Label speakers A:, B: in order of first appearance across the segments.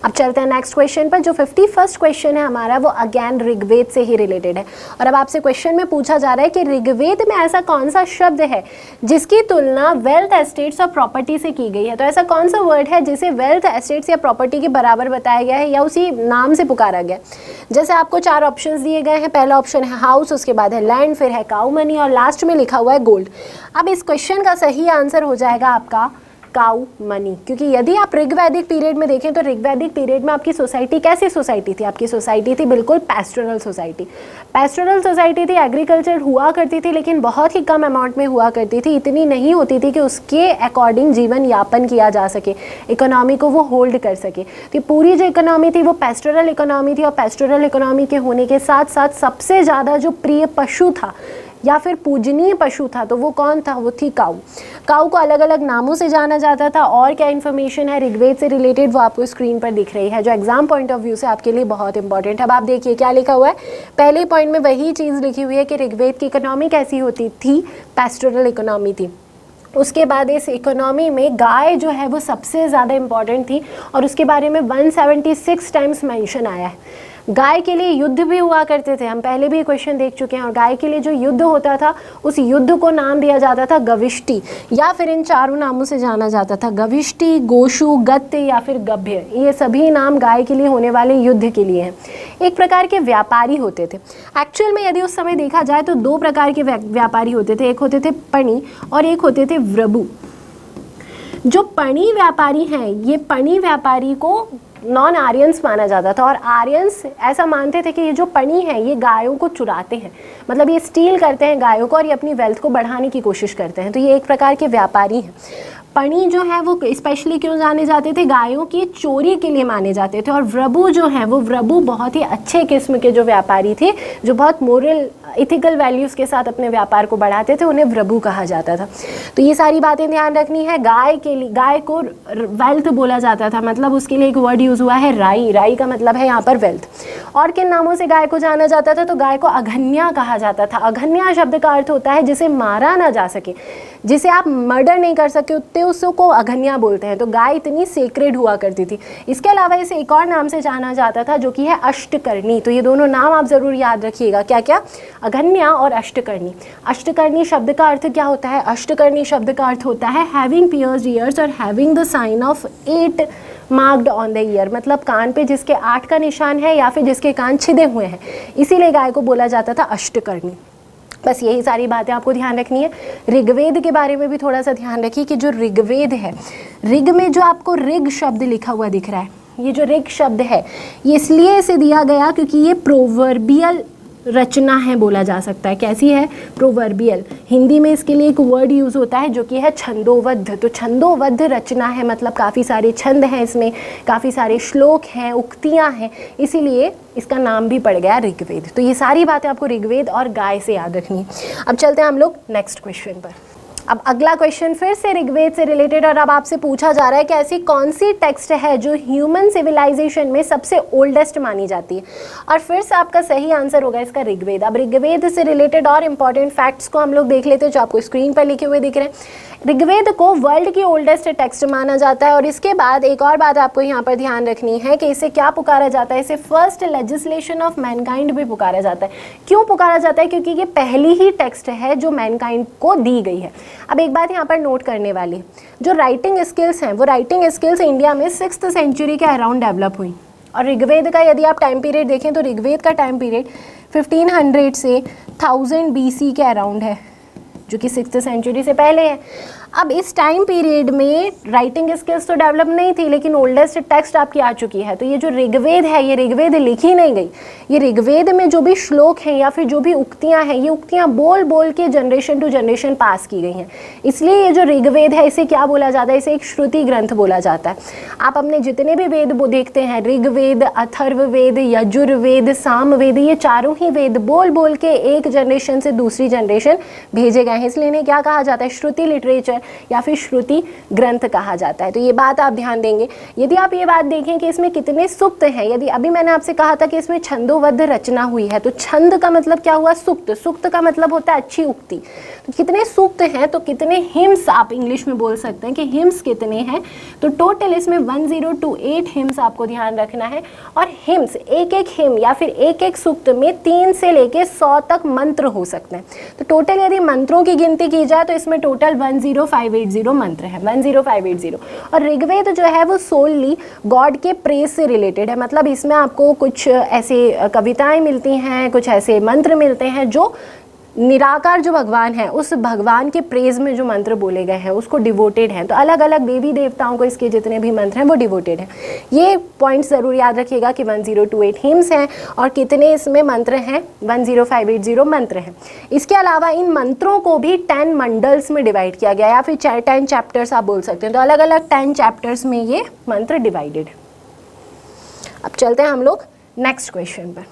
A: अब चलते हैं नेक्स्ट क्वेश्चन पर। जो 51st क्वेश्चन है हमारा वो अगेन ऋग्वेद से ही रिलेटेड है। और अब आपसे क्वेश्चन में पूछा जा रहा है कि ऋग्वेद में ऐसा कौन सा शब्द है जिसकी तुलना वेल्थ, एस्टेट्स और प्रॉपर्टी से की गई है। तो ऐसा कौन सा वर्ड है जिसे वेल्थ, एस्टेट्स या प्रॉपर्टी के बराबर बताया गया है या उसी नाम से पुकारा गया। जैसे आपको 4 ऑप्शंस दिए गए हैं। पहला ऑप्शन है हाउस, उसके बाद है लैंड, फिर है काउ मनी और लास्ट में लिखा हुआ है गोल्ड। अब इस क्वेश्चन का सही आंसर हो जाएगा आपका काउ मनी, क्योंकि यदि आप ऋग्वैदिक पीरियड में देखें तो ऋग्वैदिक पीरियड में आपकी सोसाइटी कैसी सोसाइटी थी? आपकी सोसाइटी थी बिल्कुल पैस्टोरल सोसाइटी। पैस्टोरल सोसाइटी थी, एग्रीकल्चर हुआ करती थी लेकिन बहुत ही कम अमाउंट में हुआ करती थी, इतनी नहीं होती थी कि उसके अकॉर्डिंग जीवन यापन किया जा सके, इकोनॉमी को वो होल्ड कर सके। तो पूरी जो इकोनॉमी थी वो पैस्टोरल इकोनॉमी थी और पैस्टोरल इकोनॉमी के होने के साथ साथ सबसे ज़्यादा जो प्रिय पशु था या फिर पूजनीय पशु था तो वो कौन था? वो थी काऊ। काऊ को अलग अलग नामों से जाना जाता था। और क्या इन्फॉर्मेशन है ऋग्वेद से रिलेटेड वो आपको स्क्रीन पर दिख रही है, जो एग्जाम पॉइंट ऑफ व्यू से आपके लिए बहुत इंपॉर्टेंट है। अब आप देखिए क्या लिखा हुआ है। पहले पॉइंट में वही चीज़ लिखी हुई है कि ऋग्वेद की इकोनॉमी कैसी होती थी? पैस्टोरल इकोनॉमी थी। उसके बाद इस इकोनॉमी में गाय जो है वो सबसे ज़्यादा इम्पॉर्टेंट थी और उसके बारे में 176 टाइम्स मेंशन आया है। गाय के लिए युद्ध भी हुआ करते थे, हम पहले भी क्वेश्चन देख चुके हैं। और गाय के लिए जो युद्ध होता था उस युद्ध को नाम दिया जाता था गविष्टि, या फिर इन चारों नामों से जाना जाता था, गविष्टि, गोशु, गत्य या फिर गभ्य। ये सभी नाम गाय के लिए होने वाले युद्ध के लिए हैं। एक प्रकार के व्यापारी होते थे। एक्चुअल में यदि उस समय देखा जाए तो 2 प्रकार के व्यापारी होते थे, एक होते थे पणी और एक होते थे व्रबु। जो पणी व्यापारी हैं, ये पणी व्यापारी को नॉन आर्यंस माना जाता था और आर्यंस ऐसा मानते थे कि ये जो पणी हैं ये गायों को चुराते हैं, मतलब ये स्टील करते हैं गायों को और ये अपनी वेल्थ को बढ़ाने की कोशिश करते हैं। तो ये एक प्रकार के व्यापारी हैं। पणी जो है वो स्पेशली क्यों जाने जाते थे? गायों की चोरी के लिए माने जाते थे। और व्रबु जो है वो व्रबु बहुत ही अच्छे किस्म के जो व्यापारी थे, जो बहुत मोरल इथिकल वैल्यूज़ के साथ अपने व्यापार को बढ़ाते थे, उन्हें व्रबु कहा जाता था। तो ये सारी बातें ध्यान रखनी है। गाय के लिए, गाय को वेल्थ बोला जाता था, मतलब उसके लिए एक वर्ड यूज़ हुआ है राई। राई का मतलब है यहाँ पर वेल्थ। और किन नामों से गाय को जाना जाता था? तो गाय को अघन्या कहा जाता था। अघन्या शब्द का अर्थ होता है जिसे मारा ना जा सके, जिसे आप मर्डर नहीं कर सकते उसको अघन्या बोलते हैं। तो गाय इतनी सेक्रेड हुआ करती थी। इसके अलावा इसे एक और नाम से जाना जाता था जो कि है अष्टकर्णी। तो ये दोनों नाम आप ज़रूर याद रखिएगा, क्या क्या? अघन्या और अष्टकर्णी। अष्टकर्णी शब्द का अर्थ क्या होता है? अष्टकर्णी शब्द का अर्थ होता है हैविंग पियर्स्ड ईयर्स और having the sign of 8 marked on the ear, मतलब कान पे जिसके 8 का निशान है या फिर जिसके कान छिदे हुए हैं, इसीलिए गाय को बोला जाता था अष्टकर्णी। बस यही सारी बातें आपको ध्यान रखनी है। ऋग्वेद के बारे में भी थोड़ा सा ध्यान रखिए कि जो ऋग्वेद है, ऋग में जो आपको ऋग शब्द लिखा हुआ दिख रहा है, ये जो ऋग शब्द है ये इसलिए इसे दिया गया क्योंकि ये प्रोवर्बियल रचना है बोला जा सकता है। कैसी है? प्रोवर्बियल। हिंदी में इसके लिए एक वर्ड यूज़ होता है जो कि है छंदोबद्ध। तो छंदोबद्ध रचना है, मतलब काफ़ी सारे छंद हैं इसमें, काफ़ी सारे श्लोक हैं, उक्तियाँ हैं, इसीलिए इसका नाम भी पड़ गया ऋग्वेद। तो ये सारी बातें आपको ऋग्वेद और गाय से याद रखनी है। अब चलते हैं हम लोग नेक्स्ट क्वेश्चन पर। अब अगला क्वेश्चन फिर से ऋग्वेद से रिलेटेड और अब आपसे पूछा जा रहा है कि ऐसी कौन सी टेक्स्ट है जो ह्यूमन सिविलाइजेशन में सबसे ओल्डेस्ट मानी जाती है। और फिर से आपका सही आंसर होगा इसका ऋग्वेद। अब ऋग्वेद से रिलेटेड और इम्पॉर्टेंट फैक्ट्स को हम लोग देख लेते हैं जो आपको स्क्रीन पर लिखे हुए दिख रहे हैं। ऋग्वेद को वर्ल्ड की ओल्डेस्ट टेक्स्ट माना जाता है। और इसके बाद एक और बात आपको यहाँ पर ध्यान रखनी है कि इसे क्या पुकारा जाता है? इसे फर्स्ट लेजिस्लेशन ऑफ मैनकाइंड भी पुकारा जाता है। क्यों पुकारा जाता है? क्योंकि ये पहली ही टेक्स्ट है जो मैनकाइंड को दी गई है। अब एक बात यहाँ पर नोट करने वाली, जो राइटिंग स्किल्स हैं वो राइटिंग स्किल्स इंडिया में 6th सेंचुरी के अराउंड डेवलप हुई। और ऋग्वेद का यदि आप टाइम पीरियड देखें तो ऋग्वेद का टाइम पीरियड 1500 से 1000 BC के अराउंड है, जो कि 6th सेंचुरी से पहले है। अब इस टाइम पीरियड में राइटिंग स्किल्स तो डेवलप नहीं थी, लेकिन ओल्डेस्ट टेक्स्ट आपकी आ चुकी है। तो ये जो ऋग्वेद है ये ऋग्वेद लिखी नहीं गई, ये ऋग्वेद में जो भी श्लोक हैं या फिर जो भी उक्तियां हैं, ये उक्तियां बोल बोल के जनरेशन टू जनरेशन पास की गई हैं। इसलिए ये जो ऋग्वेद है इसे क्या बोला जाता है? इसे एक श्रुति ग्रंथ बोला जाता है। आप अपने जितने भी वेद देखते हैं, ऋग्वेद, अथर्ववेद, यजुर्वेद, सामवेद, ये चारों ही वेद बोल बोल के एक जनरेशन से दूसरी जनरेशन भेजे गए हैं, इसलिए इन्हें क्या कहा जाता है? श्रुति लिटरेचर या फिर श्रुति ग्रंथ कहा जाता है। तो ये बात आप ध्यान देंगे। यदि आप ये बात देखें कि इसमें कितने सूक्त हैं, यदि अभी मैंने आपसे कहा था कि इसमें छंदोबद्ध रचना हुई है, तो छंद का मतलब क्या हुआ? सूक्त। सूक्त का मतलब होता है अच्छी उक्ति। तो कितने सूक्त हैं, तो कितने हिम्स आप इंग्लिश में बोल सकते हैं कि हिम्स कितने हैं। तो टोटल इसमें 1028 हिम्स आपको ध्यान रखना है। और हिम्स, एक एक हिम या फिर एक एक सूक्त में 3 से लेके 100 तक मंत्र हो सकते हैं। तो टोटल यदि मंत्रों की गिनती की जाए तो इसमें टोटल 10580 मंत्र है, 10580। और ऋग्वेद जो है वो सोलली गॉड के प्रेज से रिलेटेड है। मतलब इसमें आपको कुछ ऐसे कविताएं मिलती हैं, कुछ ऐसे मंत्र मिलते हैं जो निराकार जो भगवान है उस भगवान के प्रेज में जो मंत्र बोले गए हैं उसको डिवोटेड हैं। तो अलग अलग देवी देवताओं को इसके जितने भी मंत्र हैं वो डिवोटेड हैं। ये पॉइंट ज़रूर याद रखिएगा कि 1028 हिम्स हैं और कितने इसमें मंत्र हैं, 10580 मंत्र हैं। इसके अलावा इन मंत्रों को भी 10 मंडल्स में डिवाइड किया गया या फिर 10 चैप्टर्स आप बोल सकते हैं। तो अलग अलग 10 चैप्टर्स में ये मंत्र डिवाइडेड। अब चलते हैं हम लोग नेक्स्ट क्वेश्चन पर।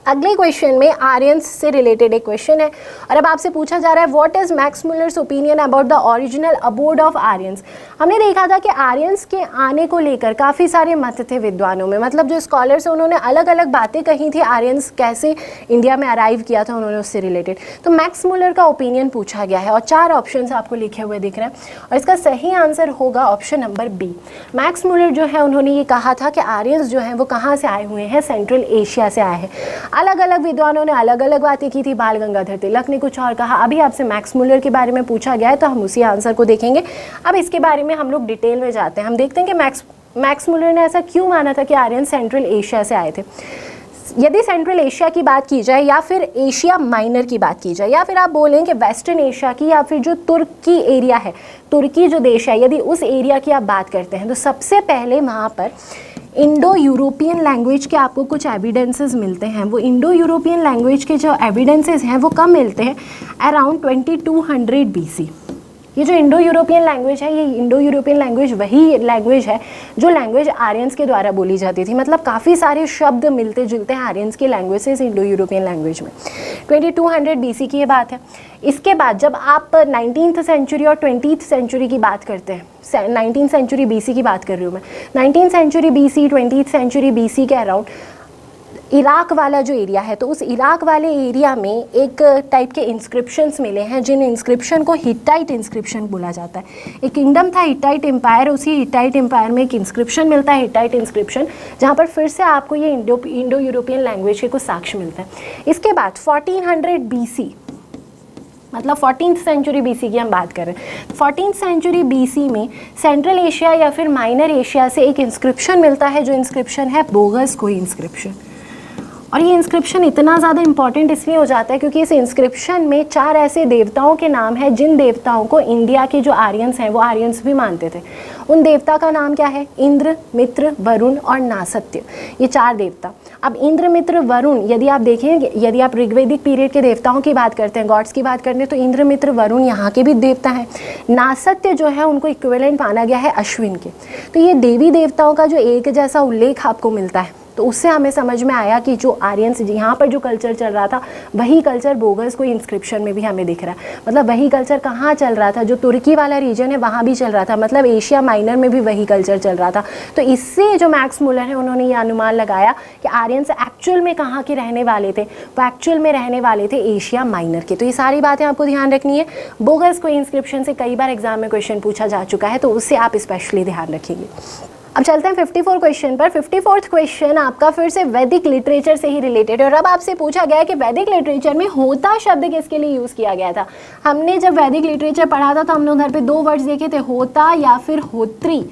A: अगले क्वेश्चन में आर्यंस से रिलेटेड एक क्वेश्चन है और अब आपसे पूछा जा रहा है what is Max Muller's opinion about the original abode of Aryans. हमने देखा था कि आर्यंस के आने को लेकर काफ़ी सारे मत थे विद्वानों में। मतलब जो स्कॉलर्स हैं उन्होंने अलग अलग बातें कही थी, आर्यंस कैसे इंडिया में अराइव किया था उन्होंने उससे रिलेटेड। तो मैक्स मुलर का ओपिनियन पूछा गया है और 4 ऑप्शन आपको लिखे हुए दिख रहे हैं और इसका सही आंसर होगा option number B. Max Muller जो है उन्होंने ये कहा था कि आर्यंस जो हैं वो कहाँ से आए हुए हैं, सेंट्रल एशिया से आए हैं। अलग अलग विद्वानों ने अलग अलग बातें की थी, बाल गंगाधर तिलक ने कुछ और कहा। अभी आपसे मैक्स मुलर के बारे में पूछा गया है तो हम उसी आंसर को देखेंगे। अब इसके बारे में हम लोग डिटेल में जाते हैं। हम देखते हैं कि मैक्स मुलर ने ऐसा क्यों माना था कि आर्यन सेंट्रल एशिया से आए थे। यदि सेंट्रल एशिया की बात की जाए या फिर एशिया माइनर की बात की जाए या फिर आप बोलें कि वेस्टर्न एशिया की या फिर जो तुर्की एरिया है, तुर्की जो देश है, यदि उस एरिया की आप बात करते हैं तो सबसे पहले वहाँ पर इंडो यूरोपियन लैंग्वेज के आपको कुछ एविडेंसेस मिलते हैं। वो इंडो यूरोपियन लैंग्वेज के जो एविडेंसेस हैं वो कब मिलते हैं? Around 2200 BC। ये जो इंडो यूरोपियन लैंग्वेज है, ये इंडो यूरोपियन लैंग्वेज वही लैंग्वेज है जो लैंग्वेज आर्यंस के द्वारा बोली जाती थी। मतलब काफ़ी सारे शब्द मिलते जुलते हैं आर्यंस की लैंग्वेज से इस इंडो यूरोपियन लैंग्वेज में। 2200 BC की ये बात है। इसके बाद जब आप 19th सेंचुरी और 20th सेंचुरी की बात करते हैं, 19th सेंचुरी BC की बात कर रही हूँ मैं, 19th century BC 20th century BC के अराउंड इराक वाला जो एरिया है, तो उस इराक वाले एरिया में एक टाइप के इंस्क्रिप्शंस मिले हैं जिन इंस्क्रिप्शन को हिटाइट इंस्क्रिप्शन बोला जाता है। एक किंगडम था हिटाइट एम्पायर, उसी हिटाइट एम्पायर में एक इंस्क्रिप्शन मिलता है, हिटाइट इंस्क्रिप्शन, जहाँ पर फिर से आपको ये इंडो यूरोपियन लैंग्वेज के कुछ साक्ष्य मिलते हैं। इसके बाद 1400 BC, मतलब 14th सेंचुरी BC की हम बात कर रहे हैं। 14th सेंचुरी BC में सेंट्रल एशिया या फिर माइनर एशिया से एक इंस्क्रिप्शन मिलता है, जो इंस्क्रिप्शन है बोगस कोई इंस्क्रिप्शन। और ये इंस्क्रिप्शन इतना ज़्यादा इंपॉर्टेंट इसलिए हो जाता है क्योंकि इस इंस्क्रिप्शन में 4 ऐसे देवताओं के नाम हैं जिन देवताओं को इंडिया के जो आर्यंस हैं वो आर्यंस भी मानते थे। उन देवता का नाम क्या है? इंद्र, मित्र, वरुण और नासत्य, ये 4 देवता। अब इंद्र, मित्र, वरुण, यदि आप देखें, यदि आप ऋग्वैदिक पीरियड के देवताओं की बात करते हैं, गॉड्स की बात करते हैं, तो इंद्र, मित्र, वरुण यहाँ के भी देवता हैं। नासत्य जो है उनको इक्विवेलेंट माना गया है अश्विन के। तो ये देवी देवताओं का जो एक जैसा उल्लेख आपको मिलता है, तो उससे हमें समझ में आया कि जो आर्यंस यहाँ पर जो कल्चर चल रहा था वही कल्चर बोगस कोई इंस्क्रिप्शन में भी हमें दिख रहा है। मतलब वही कल्चर कहाँ चल रहा था? जो तुर्की वाला रीजन है वहाँ भी चल रहा था, मतलब एशिया माइनर में भी वही कल्चर चल रहा था। तो इससे जो मैक्स मुलर है उन्होंने ये अनुमान लगाया कि आर्यंस एक्चुअल में कहाँ के रहने वाले थे, वो एक्चुअल में रहने वाले थे एशिया माइनर के। तो ये सारी बातें आपको ध्यान रखनी है। बोगस कोई इंस्क्रिप्शन से कई बार एग्जाम में क्वेश्चन पूछा जा चुका है, तो उससे आप स्पेशली ध्यान रखेंगे। अब चलते हैं 54 क्वेश्चन पर। 54th क्वेश्चन आपका फिर से वैदिक लिटरेचर से ही रिलेटेड है और अब आपसे पूछा गया है कि वैदिक लिटरेचर में होता शब्द किसके लिए यूज़ किया गया था। हमने जब वैदिक लिटरेचर पढ़ा था तो हमने उधर पे 2 वर्ड्स देखे थे, होता या फिर होत्री,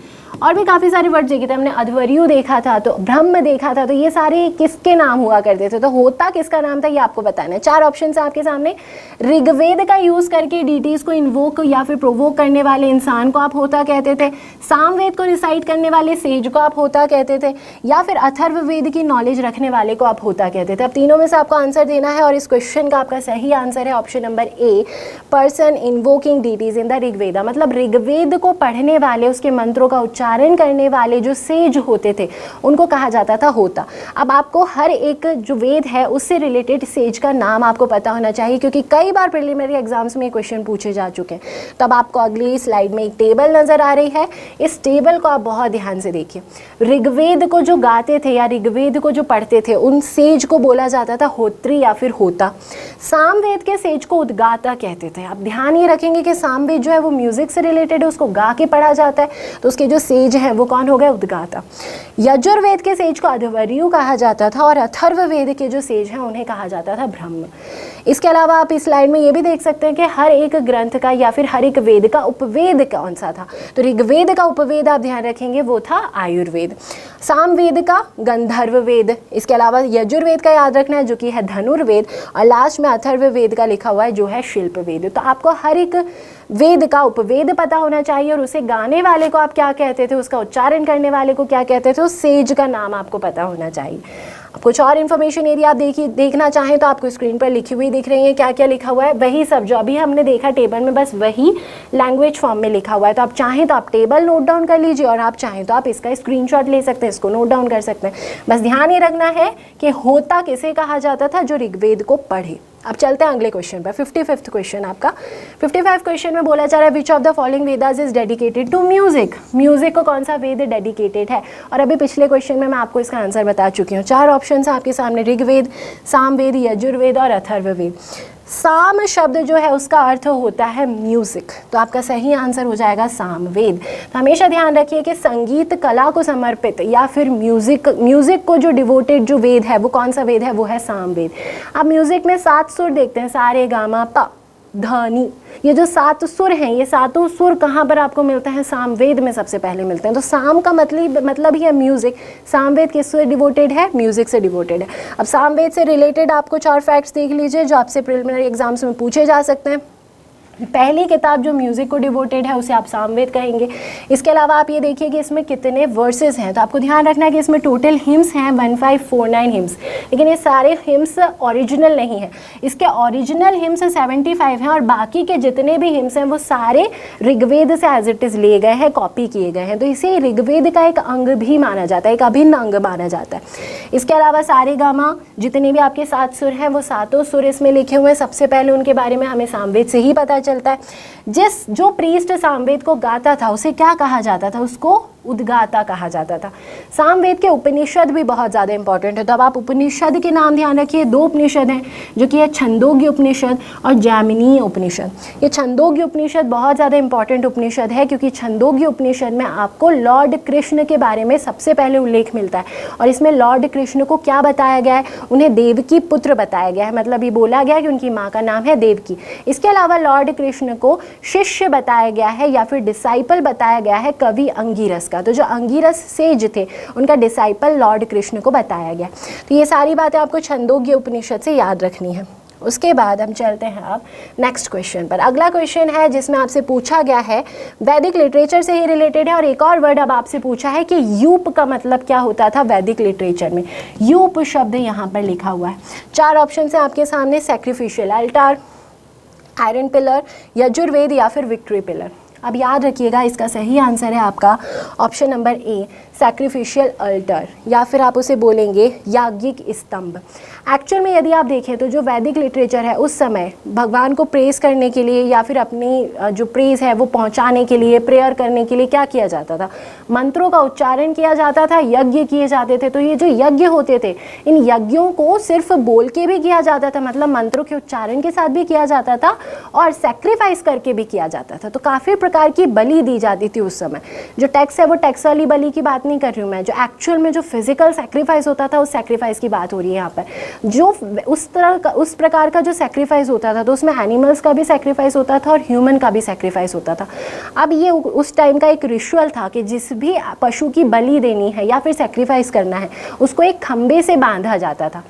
A: और भी काफ़ी सारे वर्ड्स देखे थे। हमने अध्वर्यु देखा था, तो ब्रह्म देखा था, तो ये सारे किसके नाम हुआ करते थे। तो होता किसका नाम था ये आपको बताना है। 4 ऑप्शन है आपके सामने। ऋग्वेद का यूज़ करके डीटीज को इन्वोक या फिर प्रोवोक करने वाले इंसान को आप होता कहते थे। सामवेद को रिसाइट करने वाले सेज को आप होता कहते थे, या फिर अथर्ववेद की नॉलेज रखने वाले को आप होता कहते थे। अब तीनों में से आपको आंसर देना है और इस क्वेश्चन का आपका सही आंसर है option number A, person invoking deities in the Rigveda. मतलब ऋग्वेद को पढ़ने वाले, उसके मंत्रों का उच्चारण करने वाले जो सेज होते थे उनको कहा जाता था होता। अब आपको हर एक जो वेद है उससे रिलेटेड सेज का नाम आपको पता होना चाहिए, क्योंकि कई बार प्रिलिमिनरी एग्जाम्स में क्वेश्चन पूछे जा चुके हैं। तो अब आपको अगली स्लाइड में एक टेबल नज़र आ रही है, इस टेबल को आप बहुत ध्यान से देखिए। ऋग्वेद को जो गाते थे या ऋग्वेद को जो पढ़ते थे उन सेज को बोला जाता था होत्री या फिर होता। सामवेद के सेज को उद्गाता कहते थे। आप ध्यान ये रखेंगे कि सामवेद जो है वो म्यूजिक से रिलेटेड है, उसको गा के पढ़ा जाता है, तो उसके जो सेज हैं वो कौन हो गए? उद्गाता। यजुर्वेद के सेज को अध्वर्यु कहा जाता था और अथर्ववेद के जो सेज हैं उन्हें कहा जाता था ब्रह्म। इसके अलावा आप इस स्लाइड में ये भी देख सकते हैं कि हर एक ग्रंथ का या फिर हर एक वेद का उपवेद कौन सा था। तो ऋग्वेद का उपवेद आप ध्यान रखेंगे वो था आयुर्वेद, सामवेद का गंधर्व वेद, इसके अलावा यजुर्वेद का याद रखना है जो कि है धनुर्वेद, और लास्ट में अथर्ववेद का लिखा हुआ है जो है शिल्पवेद। तो आपको हर एक वेद का उपवेद पता होना चाहिए और उसे गाने वाले को आप क्या कहते थे, उसका उच्चारण करने वाले को क्या कहते थे, उस सेज का नाम आपको पता होना चाहिए। अब कुछ और इन्फॉर्मेशन यदि आप देखना चाहें तो आपको स्क्रीन पर लिखी हुई दिख रही है। क्या क्या लिखा हुआ है? वही सब जो अभी हमने देखा टेबल में, बस वही लैंग्वेज फॉर्म में लिखा हुआ है। तो आप चाहें तो आप टेबल नोट डाउन कर लीजिए और आप चाहें तो आप इसका स्क्रीनशॉट ले सकते हैं, इसको नोट डाउन कर सकते हैं। बस ध्यान ये रखना है कि होता किसे कहा जाता था? जो ऋग्वेद को पढ़े। अब चलते हैं अगले क्वेश्चन पर। 55th क्वेश्चन आपका। 55 क्वेश्चन में बोला जा रहा है which of the following Vedas is dedicated to music. Music को कौन सा वेद डेडिकेटेड है? और अभी पिछले क्वेश्चन में मैं आपको इसका आंसर बता चुकी हूँ। 4 ऑप्शन हैं आपके सामने, ऋग्वेद, सामवेद, यजुर्वेद और अथर्ववेद। साम शब्द जो है उसका अर्थ होता है म्यूजिक, तो आपका सही आंसर हो जाएगा सामवेद। तो हमेशा ध्यान रखिए कि संगीत कला को समर्पित या फिर म्यूजिक को जो डिवोटेड जो वेद है वो कौन सा वेद है? वो है सामवेद। आप म्यूजिक में 7 सुर देखते हैं, सा रे गा मा पा धा नी, ये जो 7 सुर हैं, ये 7 सुर कहाँ पर आपको मिलते हैं? सामवेद में सबसे पहले मिलते हैं। तो साम का मतलब ही है म्यूजिक। सामवेद किससे डिवोटेड है? म्यूजिक से डिवोटेड है। अब सामवेद से रिलेटेड आप कुछ और फैक्ट्स देख लीजिए जो आपसे प्रिलिमिनरी एग्जाम्स में पूछे जा सकते हैं। पहली किताब जो म्यूज़िक को डिवोटेड है उसे आप सामवेद कहेंगे। इसके अलावा आप ये देखिए कि इसमें कितने वर्सेस हैं, तो आपको ध्यान रखना है कि इसमें टोटल हिम्स हैं 1549 हिम्स, लेकिन ये सारे हिम्स ओरिजिनल नहीं हैं। इसके ओरिजिनल हिम्स 75 हैं और बाकी के जितने भी हिम्स हैं वो सारे ऋग्वेद से एज इट इज़ लिए गए हैं, कॉपी किए गए हैं। तो इसे ऋग्वेद का एक अंग भी माना जाता है, एक अभिन्न अंग माना जाता है। इसके अलावा सारे गामा जितने भी आपके 7 सुर हैं वो 7 सुर इसमें लिखे हुए हैं। सबसे पहले उनके बारे में हमें सामवेद से ही पता चलता है। जो प्रीस्ट सामवेद को गाता था उसे क्या कहा जाता था? उसको उद्गाता कहा जाता था। सामवेद के उपनिषद भी बहुत ज़्यादा इंपॉर्टेंट है। तो अब आप उपनिषद के नाम ध्यान रखिए। 2 उपनिषद हैं जो कि है छंदोग्य उपनिषद और जैमिनीय उपनिषद। ये छंदोग्य उपनिषद बहुत ज़्यादा इंपॉर्टेंट उपनिषद है क्योंकि छंदोग्य उपनिषद में आपको लॉर्ड कृष्ण के बारे में सबसे पहले उल्लेख मिलता है और इसमें लॉर्ड कृष्ण को क्या बताया गया है? उन्हें देवकी पुत्र बताया गया है, मतलब ये बोला गया है कि उनकी माँ का नाम है देवकी। इसके अलावा लॉर्ड कृष्ण को शिष्य बताया गया है या फिर डिसाइपल बताया गया है कवि अंगिरस का। तो जो अंगिरस सेज थे उनका डिसाइपल लॉर्ड कृष्ण को बताया गया। तो ये सारी बातें आपको छंदोग्य उपनिषद से याद रखनी है। उसके बाद हम चलते हैं अब नेक्स्ट क्वेश्चन पर। अगला क्वेश्चन है जिसमें आपसे पूछा गया है, वैदिक लिटरेचर से ही रिलेटेड है और एक और वर्ड अब आपसे पूछा है कि यूप का मतलब क्या होता था वैदिक लिटरेचर में। यूप शब्द यहाँ पर लिखा हुआ है। 4 ऑप्शन है आपके सामने, sacrificial Alt, iron pillar, Yajurveda या फिर विक्ट्री पिलर। अब याद रखिएगा इसका सही आंसर है आपका option number A, sacrificial alter, या फिर आप उसे बोलेंगे याज्ञिक स्तंभ। एक्चुअल में यदि आप देखें तो जो वैदिक लिटरेचर है उस समय भगवान को प्रेज करने के लिए या फिर अपनी जो प्रेज है वो पहुंचाने के लिए, प्रेयर करने के लिए क्या किया जाता था? मंत्रों का उच्चारण किया जाता था, यज्ञ किए जाते थे। तो ये जो यज्ञ होते थे इन यज्ञों को सिर्फ बोल के भी किया जाता था, मतलब मंत्रों के उच्चारण के साथ भी किया जाता था और सेक्रीफाइस करके भी किया जाता था। तो काफ़ी प्रकार की बलि दी जाती थी उस समय। जो टैक्स है वो टैक्स वाली बलि की बात नहीं कर रही हूँ मैं, जो एक्चुअल में जो फिजिकल सेक्रीफाइस होता था उस सेक्रीफाइस की बात हो रही है यहाँ पर। जो उस प्रकार का जो सेक्रीफाइस होता था तो उसमें एनिमल्स का भी सेक्रीफाइस होता था और ह्यूमन का भी सेक्रीफाइस होता था। अब ये उस टाइम का एक रिचुअल था कि जिस भी पशु की बलि देनी है या फिर सेक्रीफाइस करना है उसको एक खंबे से बांधा जाता था।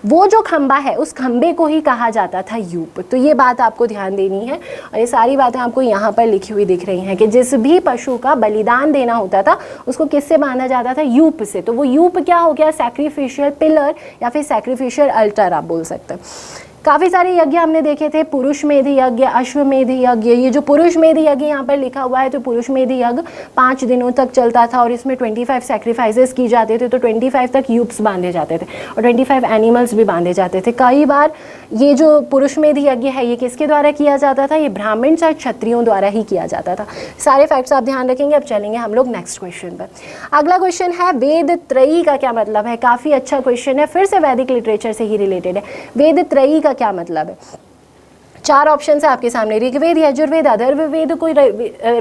A: वो जो खंबा है उस खंबे को ही कहा जाता था यूप। तो ये बात आपको ध्यान देनी है और ये सारी बातें आपको यहाँ पर लिखी हुई दिख रही हैं कि जिस भी पशु का बलिदान देना होता था उसको किससे बांधा जाता था? यूप से। तो वो यूप क्या हो गया? सैक्रिफिशियल पिलर या फिर सैक्रिफिशियल अल्टर आप बोल सकते हैं। काफ़ी सारे यज्ञ हमने देखे थे, पुरुष मेध यज्ञ, अश्वमेध यज्ञ। ये जो पुरुष मेध यज्ञ यहाँ पर लिखा हुआ है, तो पुरुष मेध यज्ञ 5 दिनों तक चलता था और इसमें 25 सैक्रिफाइसेस की जाते थे, तो 25 तक यूप्स बांधे जाते थे और 25 एनिमल्स भी बांधे जाते थे। कई बार ये जो पुरुष मेध यज्ञ है ये किसके द्वारा किया जाता था, ये ब्राह्मण और क्षत्रियों द्वारा ही किया जाता था। सारे फैक्ट्स आप ध्यान रखेंगे। अब चलेंगे हम लोग नेक्स्ट क्वेश्चन पर। अगला क्वेश्चन है वेद त्रयी का क्या मतलब है। काफ़ी अच्छा क्वेश्चन है, फिर से वैदिक लिटरेचर से ही रिलेटेड है। वेद त्रयी का क्या मतलब है। 4 ऑप्शन है आपके सामने, ऋग्वेद, यजुर्वेद, अथर्ववेद को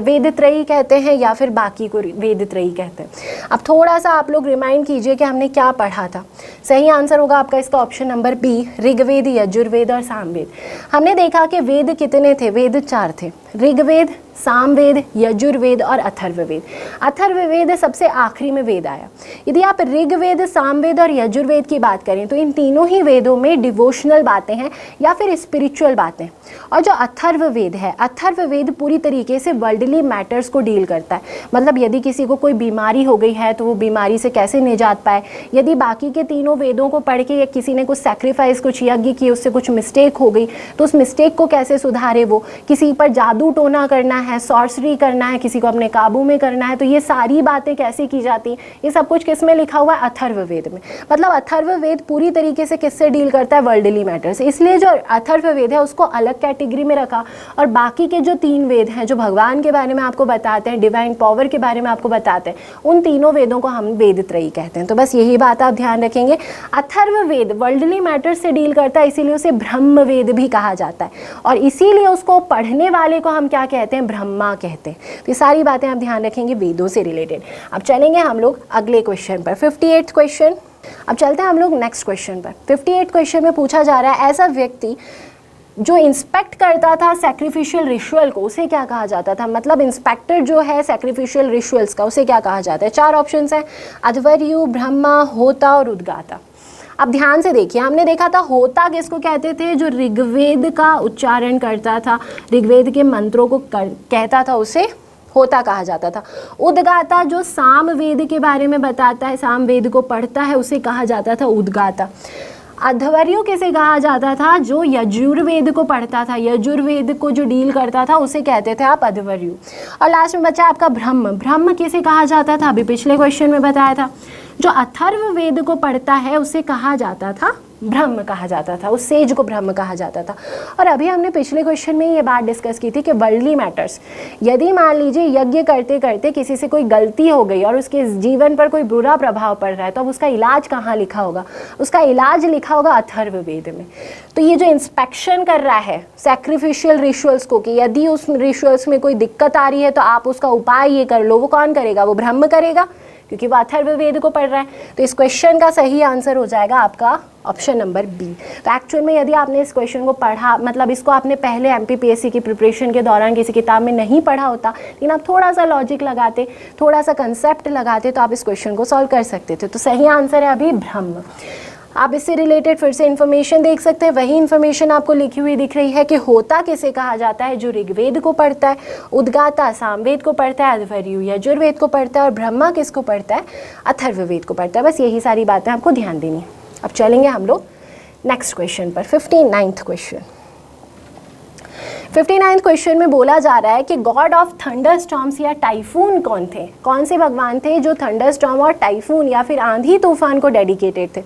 A: वेद त्रयी कहते हैं या फिर बाकी को वेद त्रयी कहते हैं। अब थोड़ा सा आप लोग रिमाइंड कीजिए कि हमने क्या पढ़ा था। सही आंसर होगा आपका इसका option number B, Rigveda, Yajurveda और सामवेद। हमने देखा कि वेद कितने थे, वेद 4 थे, ऋग्वेद, सामवेद, यजुर्वेद और अथर्ववेद। अथर्ववेद सबसे आखिरी में वेद आया। यदि आप ऋग्वेद, सामवेद और यजुर्वेद की बात करें तो इन तीनों ही वेदों में डिवोशनल बातें हैं या फिर स्पिरिचुअल बातें। और जो अथर्ववेद है, अथर्ववेद पूरी तरीके से वर्ल्डली मैटर्स को डील करता है। मतलब यदि किसी को कोई बीमारी हो गई है तो वो बीमारी से कैसे निजात पाए। यदि बाकी के तीनों वेदों को पढ़ के किसी ने कुछ सैक्रिफाइस, कुछ यज्ञ किए, उससे कुछ मिस्टेक हो गई तो उस मिस्टेक को कैसे सुधारे। वो किसी पर जादू टोना करना है, सॉर्सरी करना है, किसी को अपने काबू में करना है, तो ये सारी बातें कैसे की जाती, ये सब कुछ किस में लिखा हुआ है, अथर्ववेद में। मतलब अथर्ववेद पूरी तरीके से किससे डील करता है, वर्ल्डली मैटर्स। इसलिए जो अथर्ववेद है उसको अलग कैटेगरी में रखा और बाकी के जो 3 वेद हैं जो भगवान के बारे में आपको बताते हैं, डिवाइन पावर के बारे में आपको बताते हैं, उन तीनों वेदों को हम वेद त्रयी कहते हैं। तो बस यही बात आप ध्यान रखेंगे। अथर्ववेद वर्ल्डली मैटर्स से डील करता है, इसीलिए उसे ब्रह्मवेद भी कहा जाता है और इसीलिए उसको पढ़ने वाले को हम क्या कहते हैं, ब्रह्मा कहते हैं। तो ये सारी बातें आप ध्यान रखेंगे वेदों से रिलेटेड। अब चलेंगे हम लोग अगले क्वेश्चन पर, 58th क्वेश्चन। अब चलते हैं हम लोग नेक्स्ट क्वेश्चन पर। 58th क्वेश्चन में पूछा जा रहा है ऐसा व्यक्ति जो इंस्पेक्ट करता था सैक्रिफिशियल रिचुअल को, उसे क्या कहा जाता था। मतलब इंस्पेक्टर जो है सैक्रिफिशियल रिचुअल्स का, उसे क्या कहा जाता है। 4 ऑप्शंस हैं, अध्वर्यु, ब्रह्मा, होता और उद्गाता। अब ध्यान से देखिए, हमने देखा था होता किसको कहते थे, जो ऋग्वेद का उच्चारण करता था, ऋग्वेद के मंत्रों को कहता था, उसे होता कहा जाता था। उद्गाता जो सामवेद के बारे में बताता है, सामवेद को पढ़ता है, उसे कहा जाता था उद्गाता। अध्वर्यु किसे कहा जाता था, जो यजुर्वेद को पढ़ता था, यजुर्वेद को जो डील करता था, उसे कहते थे आप अध्वर्यु। और लास्ट में बचा आपका ब्रह्म। ब्रह्म किसे कहा जाता था, अभी पिछले क्वेश्चन में बताया था, जो अथर्ववेद को पढ़ता है उसे कहा जाता था ब्रह्म कहा जाता था, उस सेज को ब्रह्म कहा जाता था। और अभी हमने पिछले क्वेश्चन में ये बात डिस्कस की थी कि वर्ल्डली मैटर्स, यदि मान लीजिए यज्ञ करते करते किसी से कोई गलती हो गई और उसके जीवन पर कोई बुरा प्रभाव पड़ रहा है, तो अब उसका इलाज कहाँ लिखा होगा, उसका इलाज लिखा होगा अथर्ववेद में। तो ये जो इंस्पेक्शन कर रहा है सैक्रिफिशियल रिचुअल्स को, कि यदि उस रिचुअल्स में कोई दिक्कत आ रही है तो आप उसका उपाय ये कर लो, वो कौन करेगा, वो ब्रह्म करेगा, क्योंकि वो अथर्ववेद को पढ़ रहा है। तो इस क्वेश्चन का सही आंसर हो जाएगा आपका ऑप्शन नंबर बी। तो एक्चुअल में यदि आपने इस क्वेश्चन को पढ़ा, मतलब इसको आपने पहले एमपीपीएससी की प्रिपरेशन के दौरान किसी किताब में नहीं पढ़ा होता, लेकिन आप थोड़ा सा लॉजिक लगाते, थोड़ा सा कंसेप्ट लगाते, तो आप इस क्वेश्चन को सॉल्व कर सकते थे। तो सही आंसर है अभी ब्रह्म। आप इससे रिलेटेड फिर से इन्फॉर्मेशन देख सकते हैं, वही इन्फॉर्मेशन आपको लिखी हुई दिख रही है कि होता किसे कहा जाता है, जो ऋग्वेद को पढ़ता है, उद्गाता सामवेद को पढ़ता है, अध्वर्यु यजुर्वेद को पढ़ता है और ब्रह्मा किसको पढ़ता है, अथर्ववेद को पढ़ता है। बस यही सारी बातें आपको ध्यान देनी है। अब चलेंगे हम लोग नेक्स्ट क्वेश्चन पर, 59th क्वेश्चन। 59th क्वेश्चन में बोला जा रहा है कि गॉड ऑफ थंडर स्टॉर्म्स या टाइफून कौन थे, कौन से भगवान थे जो थंडर स्टॉर्म और टाइफून या फिर आंधी तूफान को डेडिकेटेड थे।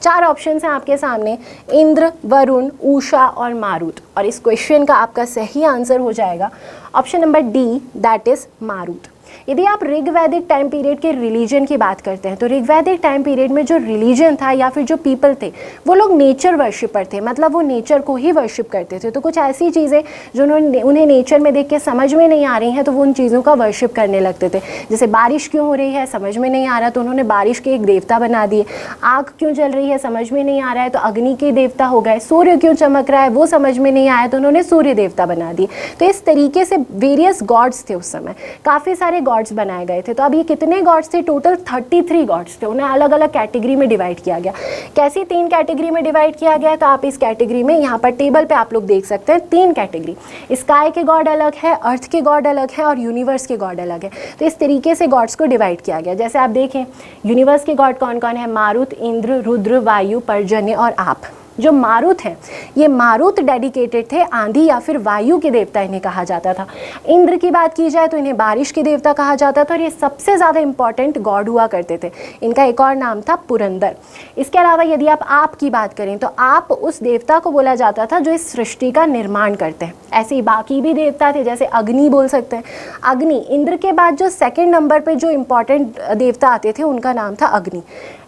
A: 4 ऑप्शंस हैं आपके सामने, इंद्र, वरुण, उषा और मारुत। और इस क्वेश्चन का आपका सही आंसर हो जाएगा option number D, that is Marut. यदि आप ऋग्वैदिक टाइम पीरियड के रिलीजन की बात करते हैं, तो ऋग्वैदिक टाइम पीरियड में जो रिलीजन था या फिर जो पीपल थे, वो लोग नेचर वर्शिपर थे, मतलब वो नेचर को ही वर्शिप करते थे। तो कुछ ऐसी चीज़ें जो उन्हें नेचर में देख के समझ में नहीं आ रही हैं, तो वो उन चीज़ों का वर्शिप करने लगते थे। जैसे बारिश क्यों हो रही है, समझ में नहीं आ रहा, तो उन्होंने बारिश के एक देवता बना दिए। आग क्यों जल रही है, समझ में नहीं आ रहा है, तो अग्नि के देवता हो गए। सूर्य क्यों चमक रहा है, वो समझ में नहीं आया, तो उन्होंने सूर्य देवता बना दिए। तो इस तरीके से वेरियस गॉड्स थे उस समय, काफ़ी सारे गॉड्स बनाए गए थे। तो अब ये कितने गॉड्स थे, टोटल 33 गॉड्स थे। उन्हें अलग अलग कैटेगरी में डिवाइड किया गया। कैसी 3 कैटेगरी में डिवाइड किया गया है, तो आप इस कैटेगरी में यहाँ पर टेबल पे आप लोग देख सकते हैं 3 कैटेगरी। स्काई के गॉड अलग है, अर्थ के गॉड अलग है और यूनिवर्स के गॉड अलग है। तो इस तरीके से गॉड्स को डिवाइड किया गया। जैसे आप देखें यूनिवर्स के गॉड कौन कौन है, मारुत, इंद्र, रुद्र, वायु, पर्जन्य और आप। जो मारुत हैं, ये मारुत डेडिकेटेड थे आंधी या फिर वायु के देवता इन्हें कहा जाता था। इंद्र की बात की जाए तो इन्हें बारिश के देवता कहा जाता था और ये सबसे ज़्यादा इंपॉर्टेंट गॉड हुआ करते थे। इनका एक और नाम था पुरंदर। इसके अलावा यदि आप की बात करें तो आप उस देवता को बोला जाता था जो इस सृष्टि का निर्माण करते हैं। ऐसे ही बाकी भी देवता थे, जैसे अग्नि बोल सकते हैं। अग्नि, इंद्र के बाद जो सेकंड नंबर पे जो इंपॉर्टेंट देवता आते थे उनका नाम था अग्नि।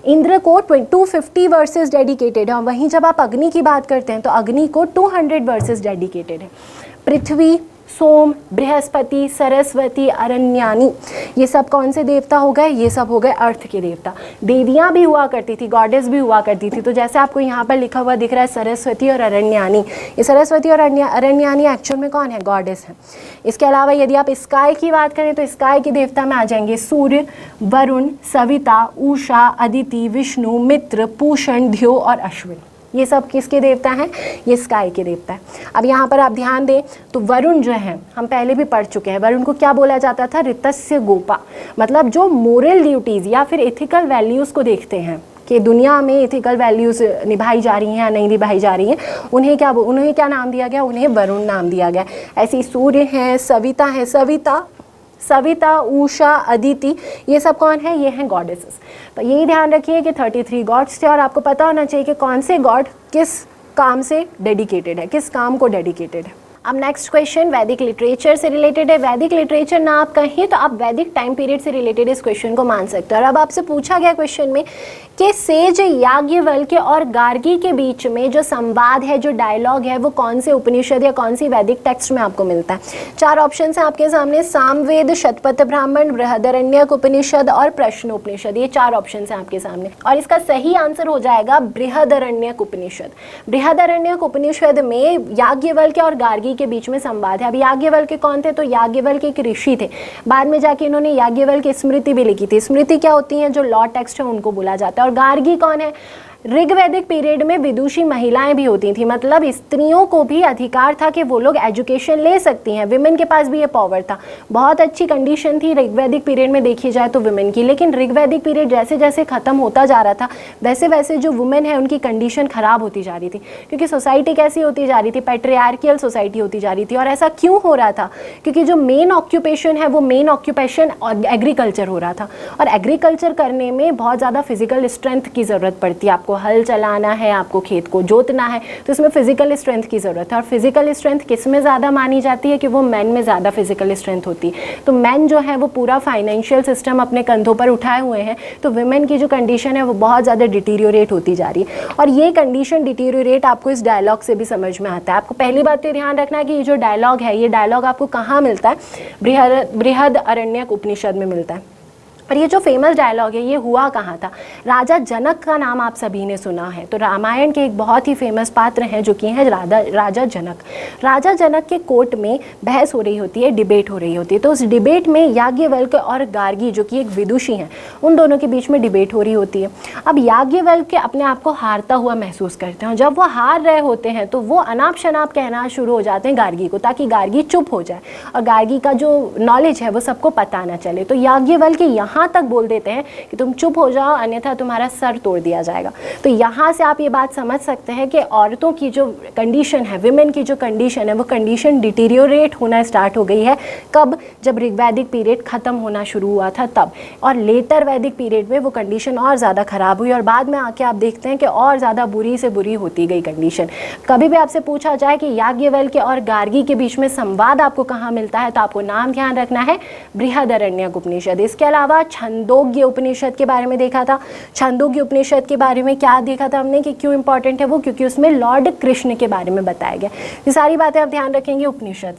A: इंद्र को 250 वर्सेस डेडिकेटेड है और वहीं जब आप अग्नि की बात करते हैं तो अग्नि को 200 वर्सेस डेडिकेटेड है। पृथ्वी, सोम, बृहस्पति, सरस्वती, अरण्यानी, ये सब कौन से देवता हो गए? ये सब हो गए अर्थ के देवता। देवियाँ भी हुआ करती थी, गॉडेस भी हुआ करती थी। तो जैसे आपको यहाँ पर लिखा हुआ दिख रहा है सरस्वती और अरण्यानी, ये सरस्वती और अरण्यानी एक्चुअल में कौन है? गॉडेस है। इसके अलावा यदि आप स्काई की बात करें तो स्काई के देवता में आ जाएंगे सूर्य, वरुण, सविता, उषा, अदिति, विष्णु, मित्र, पूषण, ध्यो और अश्विन। ये सब किसके देवता हैं? ये स्काई के देवता है। अब यहाँ पर आप ध्यान दें तो वरुण जो है, हम पहले भी पढ़ चुके हैं, वरुण को क्या बोला जाता था? ऋतस्य गोपा, मतलब जो मोरल ड्यूटीज़ या फिर एथिकल वैल्यूज़ को देखते हैं कि दुनिया में एथिकल वैल्यूज़ निभाई जा रही हैं या नहीं निभाई जा रही हैं, उन्हें क्या नाम दिया गया? उन्हें वरुण नाम दिया गया। ऐसे ही सूर्य हैं, सविता है, सविता, उषा, अदिति, ये सब कौन है? ये हैं गॉडेसेस। तो यही ध्यान रखिए कि 33 गॉड्स थे और आपको पता होना चाहिए कि कौन से गॉड किस काम से डेडिकेटेड है, किस काम को डेडिकेटेड है। अब नेक्स्ट क्वेश्चन वैदिक लिटरेचर से रिलेटेड है। वैदिक लिटरेचर ना आप कहें तो आप वैदिक टाइम पीरियड से रिलेटेड इस क्वेश्चन को मान सकते हैं। और अब आपसे पूछा गया क्वेश्चन में कि सेज याज्ञवल्क्य और गार्गी के बीच में जो संवाद है, जो डायलॉग है, वो कौन से उपनिषद या कौन सी वैदिक टेक्स्ट में आपको मिलता है? 4 ऑप्शन है आपके सामने, सामवेद, शतपथ ब्राह्मण, बृहदारण्यक उपनिषद और प्रश्न उपनिषद। ये 4 ऑप्शन है आपके सामने और इसका सही आंसर हो जाएगा बृहदारण्यक उपनिषद। बृहदारण्यक उपनिषद में याज्ञवल्क्य और गार्गी के बीच में संवाद है। अब याज्ञवल्क्य कौन थे? तो याज्ञवल्क्य एक ऋषि थे, बाद में जाके इन्होंने याज्ञवल्क्य स्मृति भी लिखी थी। स्मृति क्या होती है? जो लॉ टेक्स्ट है उनको बोला जाता है। और गार्गी कौन है? ऋग्वैदिक पीरियड में विदुषी महिलाएं भी होती थी, मतलब स्त्रियों को भी अधिकार था कि वो लोग एजुकेशन ले सकती हैं, विमेन के पास भी ये पावर था। बहुत अच्छी कंडीशन थी ऋग्वैदिक पीरियड में देखी जाए तो विमेन की। लेकिन ऋग्वैदिक पीरियड जैसे जैसे ख़त्म होता जा रहा था वैसे वैसे जो वुमेन है उनकी कंडीशन ख़राब होती जा रही थी, क्योंकि सोसाइटी कैसी होती जा रही थी? पैट्रियार्कियल सोसाइटी होती जा रही थी। और ऐसा क्यों हो रहा था? क्योंकि जो मेन ऑक्यूपेशन है वो मेन ऑक्यूपेशन एग्रीकल्चर हो रहा था और एग्रीकल्चर करने में बहुत ज़्यादा फिजिकल स्ट्रेंथ की ज़रूरत पड़ती है। आपको हल चलाना है, आपको खेत को जोतना है, तो इसमें फिजिकल स्ट्रेंथ की ज़रूरत है। और फिजिकल स्ट्रेंथ किस में ज़्यादा मानी जाती है? कि वो मैन में ज़्यादा फिजिकल स्ट्रेंथ होती है। तो मैन जो है वो पूरा फाइनेंशियल सिस्टम अपने कंधों पर उठाए हुए हैं, तो वुमेन की जो कंडीशन है वो बहुत ज़्यादा डिटीरियोरेट होती जा रही है। और ये कंडीशन डिटीरियोरेट आपको इस डायलॉग से भी समझ में आता है। आपको पहली बात तो ध्यान रखना है कि ये जो डायलॉग है, ये डायलॉग आपको कहाँ मिलता है? बृहदारण्यक उपनिषद में मिलता है। और ये जो फेमस डायलॉग है ये हुआ कहाँ था? राजा जनक का नाम आप सभी ने सुना है, तो रामायण के एक बहुत ही फेमस पात्र हैं जो कि हैं राजा जनक। राजा जनक के कोर्ट में बहस हो रही होती है, डिबेट हो रही होती है। तो उस डिबेट में याज्ञवल्क्य और गार्गी जो कि एक विदुषी हैं, उन दोनों के बीच में डिबेट हो रही होती है। अब याज्ञवल्क्य अपने आप को हारता हुआ महसूस करते हैं और जब वो हार रहे होते हैं तो वो अनाप शनाप कहना शुरू हो जाते हैं गार्गी को, ताकि गार्गी चुप हो जाए और गार्गी का जो नॉलेज है वो सबको पता ना चले। तो याज्ञवल्क्य यहाँ तक बोल देते हैं कि तुम चुप हो जाओ अन्यथा तुम्हारा सर तोड़ दिया जाएगा। तो यहाँ से आप ये बात समझ सकते हैं कि औरतों की जो कंडीशन है, विमेन की जो कंडीशन है, वो कंडीशन डिटीरियोरेट होना स्टार्ट हो गई है। कब? जब ऋग्वैदिक पीरियड खत्म होना शुरू हुआ था तब। और लेटर वैदिक पीरियड में वो कंडीशन और ज़्यादा ख़राब हुई और बाद में आके आप देखते हैं कि और ज़्यादा बुरी से बुरी होती गई कंडीशन। कभी भी आपसे पूछा जाए कि याज्ञवल्क्य और गार्गी के बीच में संवाद आपको कहाँ मिलता है, तो आपको नाम ध्यान रखना है बृहदारण्यक उपनिषद। इसके अलावा छंदोग्य उपनिषद के बारे में देखा था। छंदोग्य उपनिषद के बारे में क्या देखा था हमने कि क्यों इंपॉर्टेंट है वो? क्योंकि उसमें लॉर्ड कृष्ण के बारे में बताया गया। ये सारी बातें आप ध्यान रखेंगे उपनिषद।